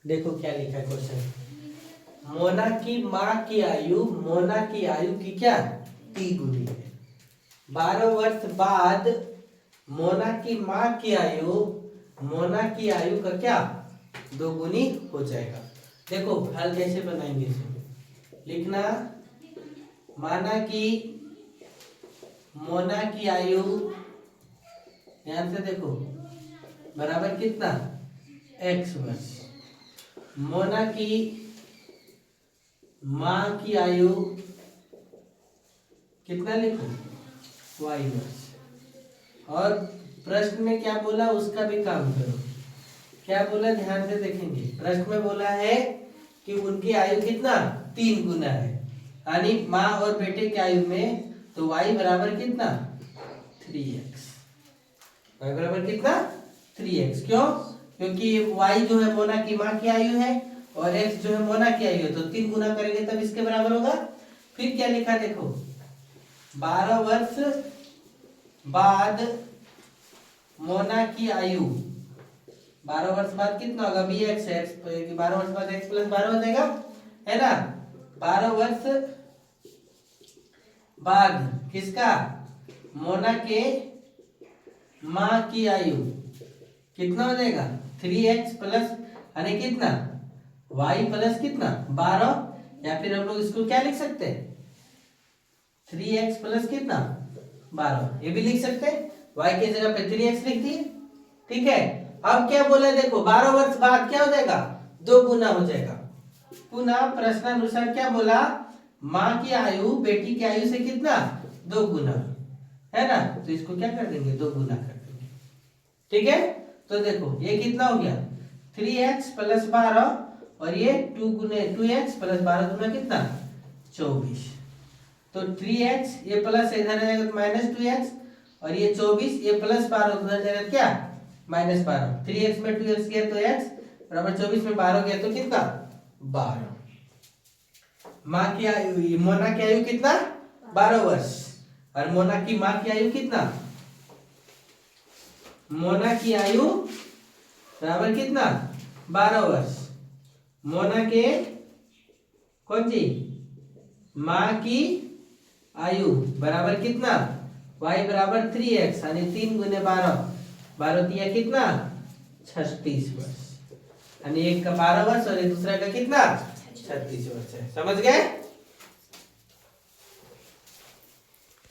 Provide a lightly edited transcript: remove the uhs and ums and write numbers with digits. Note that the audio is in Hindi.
देखो क्या लिखा है क्वेश्चन। मोना की माँ की आयु मोना की आयु की क्या 3 गुनी है। 12 वर्ष बाद मोना की माँ की आयु मोना की आयु का क्या 2 गुनी हो जाएगा। देखो हल कैसे बनाएंगे इसे लिखना। माना कि मोना की आयु ध्यान से देखो बराबर कितना x वर्ष। मोना की माँ की आयु कितना लिखो y वर्ष। और प्रश्न में क्या बोला उसका भी काम करो। क्या बोला ध्यान से देखेंगे। प्रश्न में बोला है कि उनकी आयु कितना 3 गुना है, यानी माँ और बेटे की आयु में, तो y बराबर कितना 3x। y बराबर कितना 3x। क्यों? क्योंकि y जो है मोना की माँ की आयु है और x जो है मोना की आयु है, तो 3 गुना करेंगे तब इसके बराबर होगा। फिर क्या लिखा देखो 12 वर्ष बाद मोना की आयु 12 वर्ष बाद कितना होगा बी एक्स है। 12 वर्ष बाद x प्लस 12 हो जाएगा है ना। 12 वर्ष बाद किसका मोना के माँ की आयु कितना हो जाएगा 3x प्लस यानी कितना y प्लस कितना 12, या फिर हम लोग इसको क्या लिख सकते हैं 3x प्लस कितना 12, ये भी लिख सकते हैं। y की जगह पे 3x लिख दिए। ठीक है। अब क्या बोला देखो 12 वर्ष बाद क्या हो जाएगा 2 गुना हो जाएगा। पुनः प्रश्नानुसार क्या बोला माँ की आयु बेटी की आयु से कितना 2 गुना है ना, तो इसको क्या कर देंगे 2 गुना कर देंगे। ठीक है। तो देखो ये कितना हो गया 3x प्लस 12 और ये 2x प्लस 12 गुना कितना 24। तो 3x ये प्लस इधर जाएगा तो माइनस 2x और ये 24 ये प्लस 12 उधर जाएगा क्या माइनस 12। 3x में 2x गया तो x बराबर 24 में 12 गया तो कितना 12। माँ की आयु मोना की आयु कितना 12 वर्ष और मोना की माँ की आयु कितना मोना की आयु बराबर कितना 12 वर्ष। मोना के कौन सी माँ की आयु बराबर कितना y बराबर 3x यानी 3 गुने 12 12 दिया कितना 36 वर्ष, यानी एक का 12 वर्ष और एक दूसरा का कितना 36 वर्ष है। समझ गए।